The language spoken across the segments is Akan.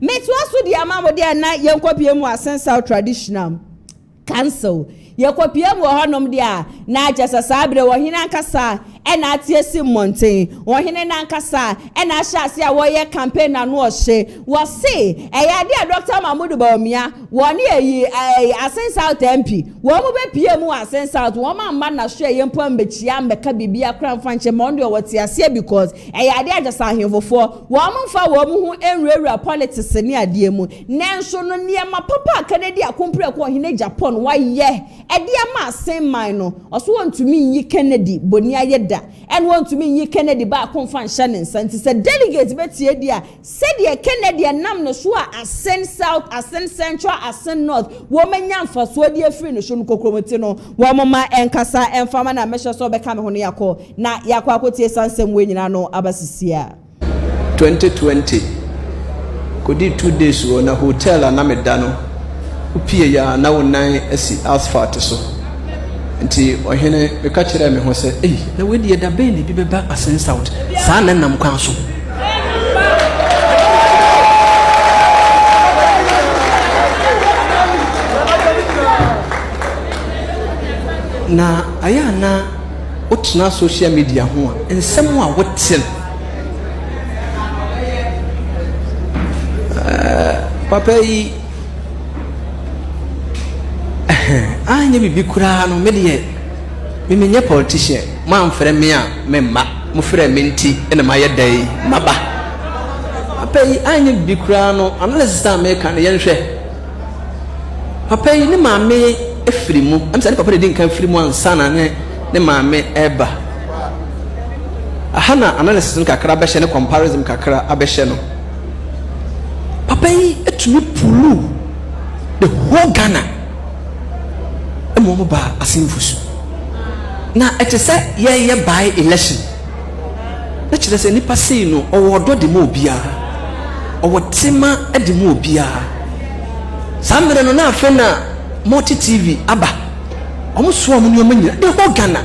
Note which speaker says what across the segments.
Speaker 1: me to aso di ama mo dia na yenkopie mu Assin South Traditional Council yenkopie mu honom dia na ajasa sabre wo hina nkasa ena atiesi mountain wo hine na nkasa ena ahase a wo ye campaign na no ohye wo se eya dia Dr. Mahmoud Bawumia wo ne eyi Assin South MP wo mo be pie mu Assin South wo ma na hwe ye mpo ambechia mbeka bibia kra mfa nche mo ndo wo tiase because eya dia ajasa ahemfofo wo mo mfa wo mo hu enwura politics ni ade mu nenso no niema papa Kennedy akompre ko hine Japan wa ye edia ma Assin man no oso wontumi yi Kennedy boni ayeda and want to mean you Kennedy ba konfa nhyane nsanti se delegate betie dia said ye Kennedy nam no so Assin South Assin Central Assin North wo manya mfaso dia free no so no kokromoti no wo mama enkasa emfama na mesho so beka me ho no yakọ na yakọ akotie sansem we nyina no abasisia
Speaker 2: 2020 kodi 2 days wo na hotel na meda no upie ya na wonan asi asphalt so nti ohene beka kire me ho se na wedi da ben bi beba Assin South sa na nam kwan so na aya na otna social media ho ensem a wotel papa yi anya bibi kura no me de me menye politician ma mfere me a me ma mo frɛ me nti ene ma yedai maba papa yi anya bibi kura no analysis am me kan ye nhwɛ papa yi ne ma me efiri mu am say papa de din kan efiri mu ansa na ne ma me eba ahana analysis kakra bɛhye ne comparison kakra abɛhye no papa yi etumi pulu the whole Ghana mo ba asimfusu na etese ye by election na kire se nipa sei no owodo de mo bia owotima de mo bia samre no na afena multi tv aba omuso amu ne omanyira de ho Ghana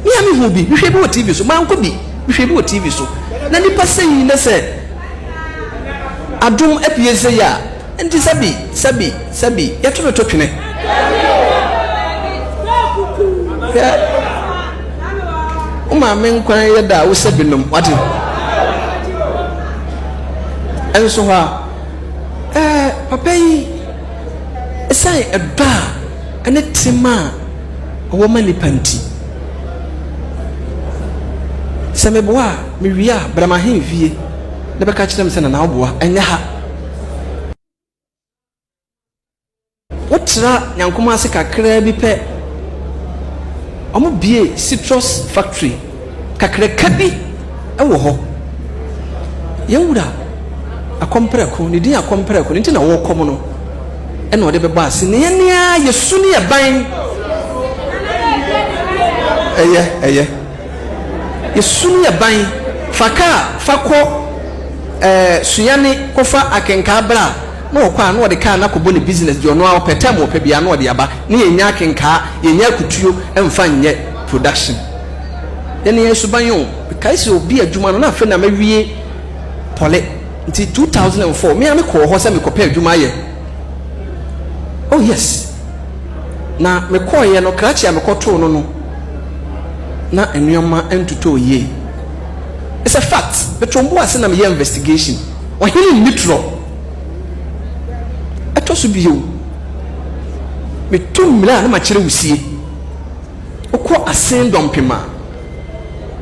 Speaker 2: ni ami ho bi hwe bi o tv so manko bi hwe bi o tv so na nipa sei ne se adum apie se ya enti sabi ya to twene uma men kwan yeda wo se binom wate enso ha papa yi esai eda ene tima wo mani panti semeboa me wia brama hen vie ne beka kirem se na oboa enye ha wotra nyankoma se kakra bi pe omo bie citrus factory kakreka bi ewo ho yewura akompreko ne din akompreko nti na wo kom no ena ode beba ase ne nea yesu ne yaban eye yesu ne yaban fako suyane kofa akenka bra na okwa na ode ka na kobo ne business di ono a opeta mo pe bia na ode aba ne yenya akenka yenya kutuo emfa nye production yene yesu banyo kaisi obi adwuma no na afa na mawie pole nti 2004 me ame ko ho se me kopa adwuma ye oh yes na me ko ye no krachi ame ko to no na enuoma entuto ye it's a fact betombo ase na me investigation ohiri nitro atosu biyo me tumla na ma kire wusie okọ Assin dompema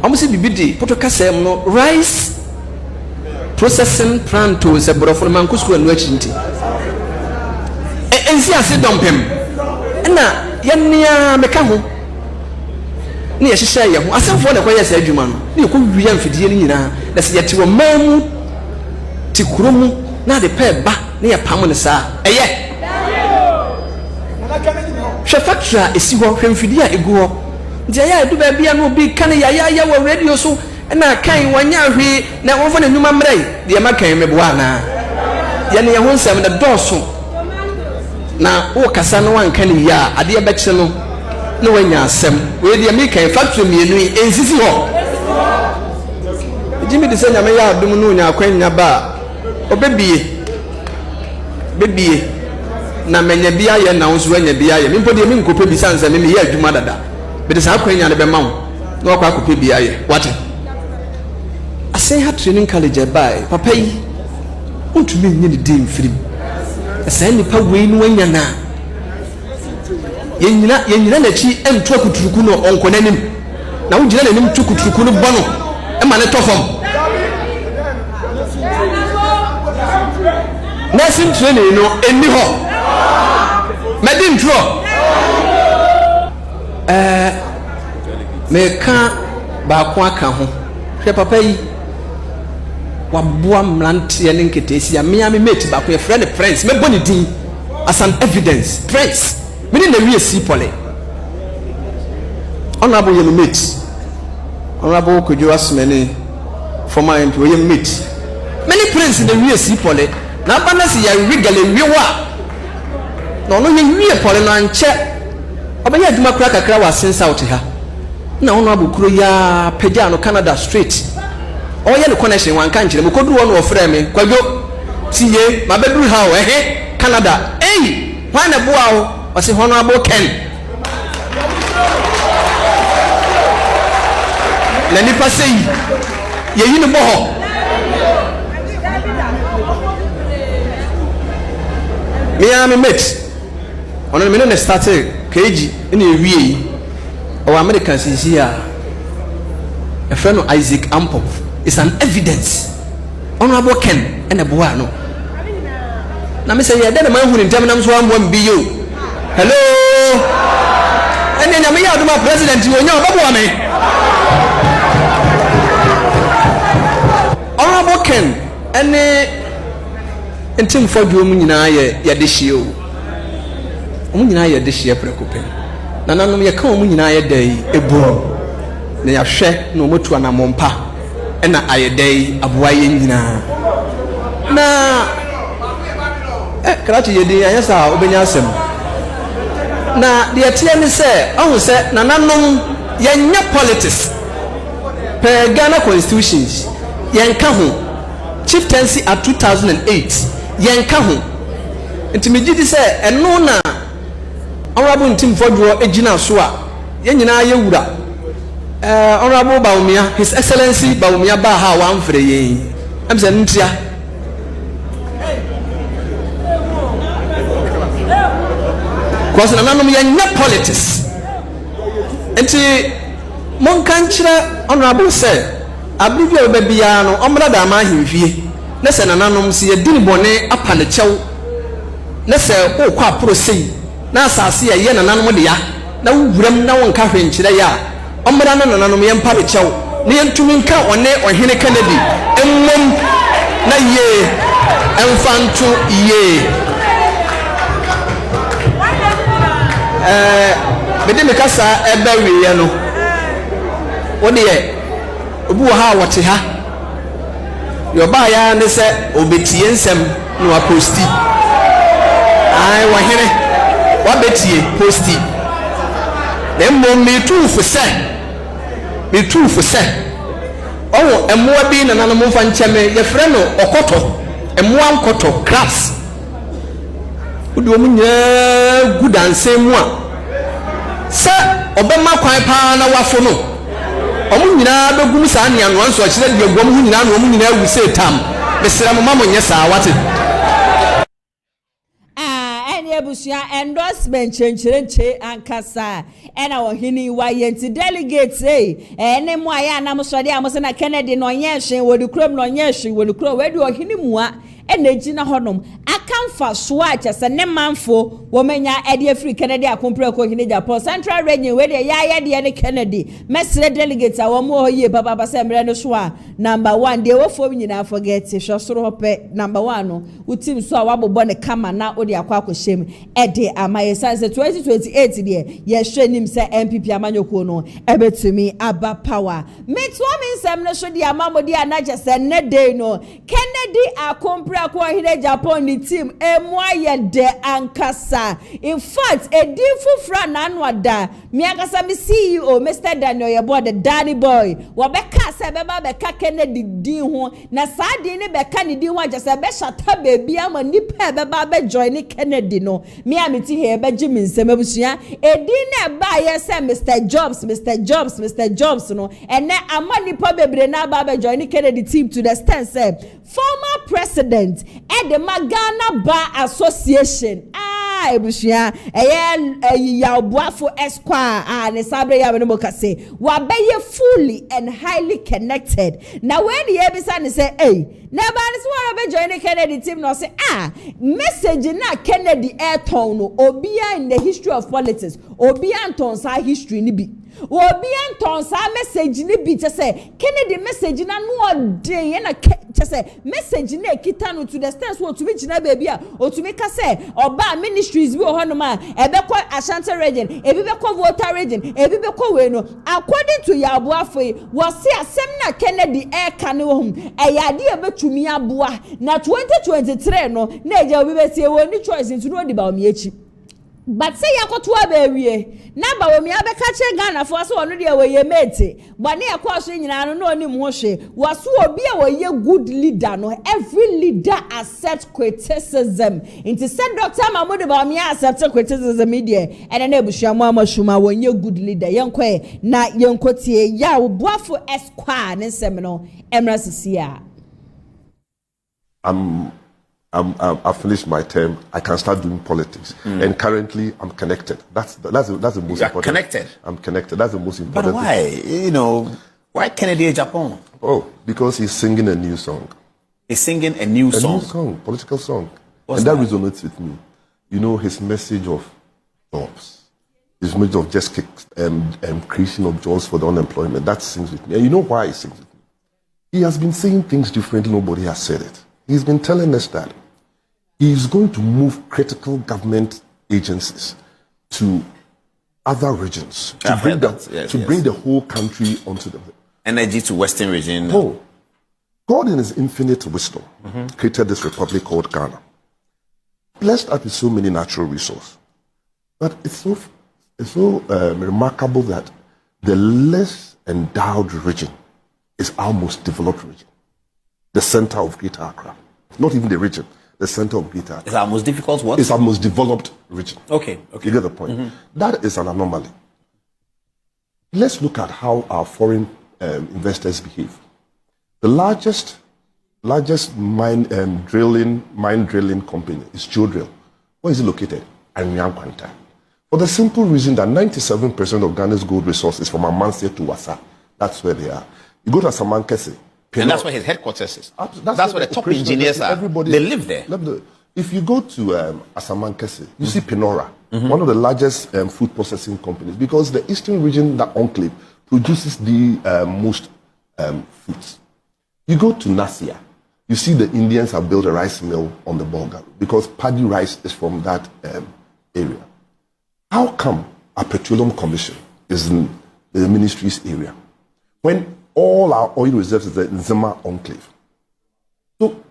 Speaker 2: amusi bibidi potokasem no rice processing plant to se borofo man kusku anu achinti ensi Assin dompem na yenia meka ho ne ye hihye ye ho asemfo na kwaya sa adwuma no ne ko wiya mfidie ni nyina na se yete wo mamu ti kuromu na de pe ba ne ya pam ne sa eye hwe factory esi ho hwe mfidie a egu ho ntia ya edu ba bia no bi kan ya wo radio so na kan wanya hwe na wonfo na nyuma mrai de ma kan meboa na ya ne ho nsem na doso na wo kasa no wan kan ya ade be kye no no wanya asem we de me kan factory mienu ensisi ho jimi de senya me ya adum no nya kwanya ba obebie bebie na menya bia ye na wonso anya bia ye mimpo de minkope bi sanse me ye adwuma dada be de sa kwanya ne be ma wo na wakwa kope bia ye what Assin ha training college by papa yi untumi nyi ne din firim esa nipa wei no wanya na yenyina na chi emto akuturuku no onkonanim na wo gina nanim tukuturuku no bono e ma ne tofom nursing training no eni ho medin tro me ka ba ko aka ho hwe papa yi waboa mlante ne nketesi amia me mate ba ko ye friend Prince me boni din as an evidence Prince me ni na wie si pole honorable ye mate honorable Kojo Asmeni former MP ye mate many Prince in the wie si pole na ba na si ya regale wiwa no no ye wie pole na nche obanya adwuma kura kakra wa Assin South ha na honorable kuro ya pagya no Canada straight oye ne connection wan kan kire me kodu won ofre me kwadwo tie ma beduru ha o Canada why na boa o ose honorable Ken na nipa sei ye yi ne bo ho me mate ono me no ne start KG ina ewie o American sisi a friend of Isaac Ampop is an evidence honorable Ken and a boa no na me say ya dem man hu ni ntem nam so ambo mbiyo hello ene nyame ya aduma president wo nya obaboa me honorable Ken ene entim fodwo mu nyina ya de hie o mu nyina ya de hie prekopen na nanom ye ka mu nyina ya dai ebu na ya hwe na omotu anamompa ena ayedai aboa ye nyina na krachi yedi anyasa obenya asem na de atie ne se ohun se na nanom ye nya politics per Ghana constitutions yenka ho chieftaincy at 2008 yenka ho ntimegidi se eno na honorable ntimfodwo ejina so a ye nyina ye wura honorable Bawumia his excellency Bawumia ba ha wa mfre ye am se ntia kwase na nanom ye nya politics enti monkan kire honorable se abibia obabia no omra da ma ahimfie na se na nanom se ye dini bone apa ne chew na se o kwa prosei na asase ye na nanom de ya na wuram na wonka hwenkire ya omra na nanom ye mpa de chew ne yentumi nka one ohene Kennedy emmom na ye emfantu ye bede me kasa ebe wiye no wode ye obu ha wote ha yo ba ya ne se obetie nsem no wa posti ai wa here wa betie posti emmom me tufu se owo emmoa bi na nanom mfa ncheme ye frɛ no okoto emmoa nkoto crabs udi omu nyina gudanse mu a se obema kwan pa na wafo no omu nyina begum sa ania no anso akire de gwam hu nyina no omu nyina awu se tam mesra mo mamo nye sa wate
Speaker 1: ebusua endorsement chenche ankasa ena ohini wa yenti delegates ene mu aya na msode amose na Kennedy no nyehwe wodi krom no nyehwe wodi krom wedi ohini mua ena gina honom akamfa so acha se ne manfo wo menya ede afri Kennedy akompre ko ohini Japan Central Region wedi ya de ne Kennedy mesre delegates a wo mu hoye baba se mre no so a number 1 de wo fo nyina forget hwesoro hope number 1 no utim so a wabobo ne kama na odi akwa akoshem ede amaye sanse 2028 de ye hwe nim se MPP amanyoko no ebetumi aba power metwo mi nsem no so de amamodi anaje se ne day no Kennedy Kennedy akompra kwa hine Japan ni team emwaye de ankasa. In fact, a deal for Fran Anwada, Miakasa mi CEO, Mr. Daniel, your boy, the Danny boy. Wabeka sebeba beka Kennedy di ho. Na sadi ni beka ni di ho just a besha ta baby ama ni pe beba be join Kennedy no. Mi amiti he be Jimmy Semebusia. E di ne ba ye se Mr. Jobs no. And ne amani pa bebre na ba be join Kennedy team to the extent say former president at the Ghana Bar Association. Ebushia Yabuafo Esquire ne sabre ya no mokase wabeye fully and highly connected. Now when the ebisa say hey never is one of join Kennedy team no say message na Kennedy airton no obia in the history of politics obia anton sa history ni bi obi anton sa message ni bi just say Kennedy message na no dey na just say message na kita no to the stance what to be gina baby o to make say oba ministries bi ohono ma ebekọ Ashanti region ebibekọ Volta region ebibekọ we no according to Yabuafo was say asem na Kennedy ka ne wo hum eyade ebetumi aboa na 2023 no na eja obi betie wo ni choice ntu no di ba omi echi. But say yakoto abewie na Bawumia beka che Ghana for so onu de we mate but na yakọ so nyina no onim ho hwe waso obi a we good leader no every leader accept criticism into said Dr. Mahmoud Bawumia accept criticism media and na ebusuamo amashuma we good leader yenko na yenkotie ya obuafo Esquire ne nsem no emra sisia.
Speaker 3: I've finished my term. I can start doing politics, and currently I'm connected. That's the most important.
Speaker 4: Connected.
Speaker 3: I'm connected. That's the most important.
Speaker 4: But why? Why Kennedy Agyapong?
Speaker 3: Oh, because he's singing a new song.
Speaker 4: He's singing a new song.
Speaker 3: A new song, political song,
Speaker 4: What's
Speaker 3: and that resonates with me. His message of jobs, his message of just creation of jobs for the unemployment. That sings with me. And you know why he sings with me? He has been saying things differently. Nobody has said it. He's been telling us that he's going to move critical government agencies to other regions to bring the whole country onto the
Speaker 4: energy to Western region.
Speaker 3: Oh, God in His infinite wisdom created this republic called Ghana, blessed us with so many natural resources. But it's so remarkable that the less endowed region is our most developed region, the center of Greater Accra, not even the region. The center of Greater Accra.
Speaker 4: It's our most difficult what?
Speaker 3: It's our most developed region.
Speaker 4: Okay.
Speaker 3: You get the point? That is an anomaly. Let's look at how our foreign investors behave. The largest mine drilling company is Geodrill. Where is it located? Anyankwanta. For the simple reason that 97% of Ghana's gold resources is from Amansie to Wassa. That's where they are. You go to Asamankese.
Speaker 4: And that's where his headquarters is. That's where the top engineers are. They live there.
Speaker 3: If you go to Asamankese, you see Pinora, one of the largest food processing companies, because the eastern region, that enclave, produces the most foods. You go to Nasia, you see the Indians have built a rice mill on the Bolga because paddy rice is from that area. How come a petroleum commission is in the ministry's area when all our oil reserves is in Zima enclave? So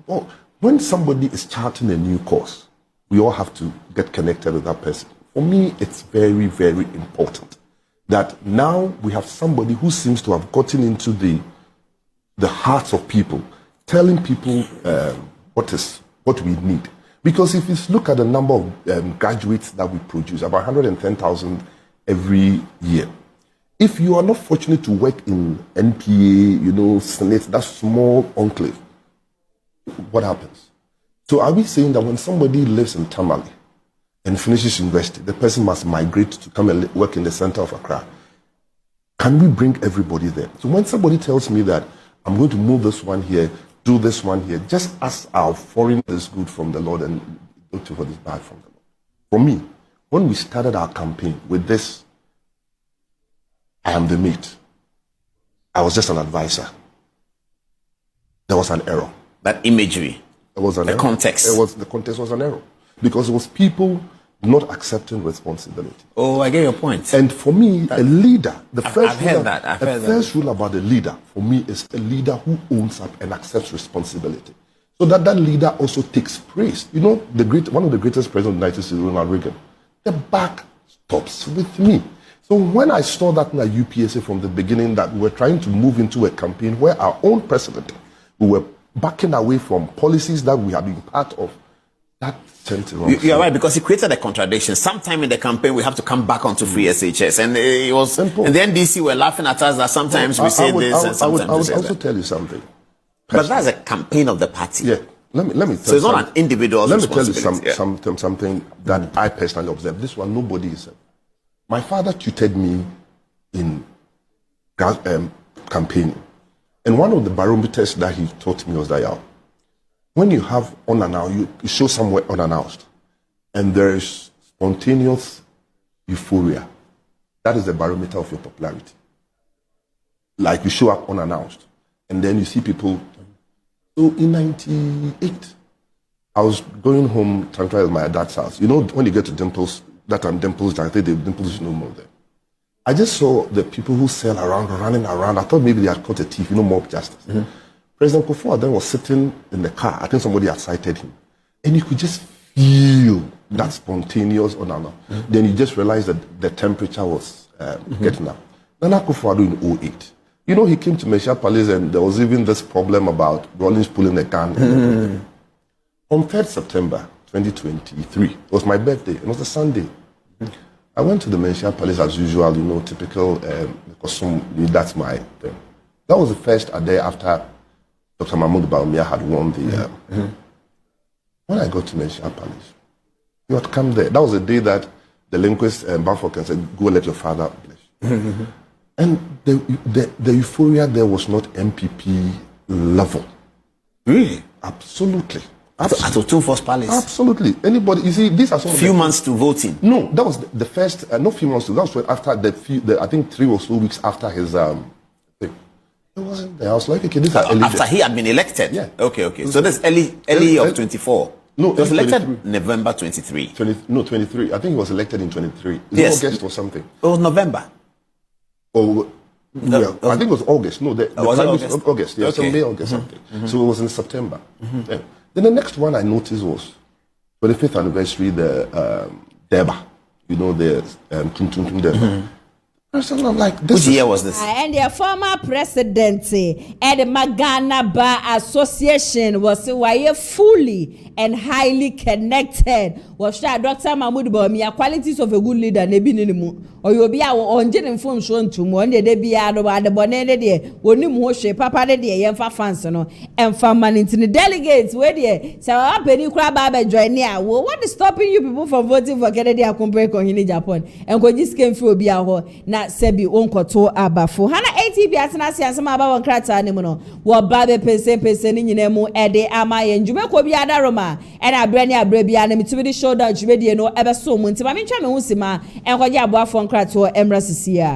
Speaker 3: when somebody is charting a new course, we all have to get connected with that person. For me, it's very, very important that now we have somebody who seems to have gotten into the hearts of people, telling people what we need. Because if you look at the number of graduates that we produce, about 110,000 every year. If you are not fortunate to work in NPA, Senate, that small enclave, what happens? So are we saying that when somebody lives in Tamale and finishes university, the person must migrate to come and work in the center of Accra? Can we bring everybody there? So when somebody tells me that I'm going to move this one here, do this one here, just as our foreign is good from the Lord and don't do what is bad from the Lord. For me, when we started our campaign with this, I am the mate, I was just an advisor. There was an error.
Speaker 4: That imagery.
Speaker 3: There was an error.
Speaker 4: Context.
Speaker 3: The context was an error. Because it was people not accepting responsibility.
Speaker 4: Oh, I get your point.
Speaker 3: And for me, a leader, the first
Speaker 4: rule
Speaker 3: rule about a leader, for me, is a leader who owns up and accepts responsibility. So that leader also takes praise. You know, one of the greatest presidents of the United States, Ronald Reagan, the back stops with me. So when I saw that in the UPSA from the beginning, that we were trying to move into a campaign where our own president, we were backing away from policies that we have been part of, that sent it wrong.
Speaker 4: You're right, because he created a contradiction. Sometime in the campaign, we have to come back onto free SHS. And it was, simple. And the NDC were laughing at us that sometimes we say this and sometimes
Speaker 3: I would
Speaker 4: we say
Speaker 3: also
Speaker 4: that.
Speaker 3: tell you something.
Speaker 4: But that's a campaign of the party.
Speaker 3: Yeah. Let me tell
Speaker 4: so it's not an individual responsibility.
Speaker 3: Let me tell you something that I personally observed. This one, nobody is. My father tutored me in campaigning. And one of the barometers that he taught me was that, when you have unannounced, you show somewhere unannounced, and there is spontaneous euphoria, that is the barometer of your popularity. Like you show up unannounced, and then you see people. So in 98, I was going home to my dad's house. You know, when you get to Dimples, that time Dimples, I think the Dimples is no more there. I just saw the people who sail around, running around. I thought maybe they had caught a thief, mob justice. Mm-hmm. President Kufuor then was sitting in the car. I think somebody had sighted him. And you could just feel that spontaneous unannounced. Mm-hmm. Then you just realized that the temperature was getting up. Nana Kufuor in 08. You know, he came to Mensah Palace and there was even this problem about Rawlings pulling a gun. Mm-hmm. On 3rd September 2023, it was my birthday. It was a Sunday. Mm-hmm. I went to the Mensah Palace as usual, typical, because that's my thing. That was the first day after Dr. Mahmoud Bawumia had won the... When I got to Mensah Palace, you had come there. That was the day that the linguist Bamford said, go let your father bless. And the euphoria there was not MPP level.
Speaker 4: Really?
Speaker 3: Absolutely.
Speaker 4: At Otunfo's Palace?
Speaker 3: Absolutely. Anybody, you see, these are some
Speaker 4: few months to voting.
Speaker 3: No, that was the first, not few months to, that was after I think 3 or so weeks after his thing. It wasn't there. I was like, okay, this is early.
Speaker 4: After he had been elected?
Speaker 3: Yeah.
Speaker 4: Okay. So this early of 24.
Speaker 3: No,
Speaker 4: he was elected November 23.
Speaker 3: 23. I think he was elected in 23.
Speaker 4: Yes.
Speaker 3: August or something.
Speaker 4: It was November.
Speaker 3: Oh, no, yeah, I think it was August. No, the
Speaker 4: was August?
Speaker 3: August. Yeah, okay. May, August, something. So it was in September. Yeah. Then the next one I noticed was 25th anniversary, the Deba. The Tuntum. I'm like,
Speaker 4: which year was this?
Speaker 1: And the former president and the Magana Bar Association was fully and highly connected. Was Dr. Mahmoud Bawumia qualities of a good leader? Nebinimu or you'll be our own general phone shown to one day they be out of the bonnet there. When you motion papa de Yemfa Fansano and Farman into the delegates where they so up any crab join near. Well, what is stopping you people from voting for Kennedy Agyapong in Japan? And when this came through be our na sebi onkoto abafo hana ATB atena siansema aba wonkrata ne mu no wo babe pese ni nyina mu ede amaye njume ko bia daroma e na abre ne abre bia na mitumi di shoulder djumedie no ebe so mu ntima mentwa me hu sima enkoje aboafo nkrato emra sisia.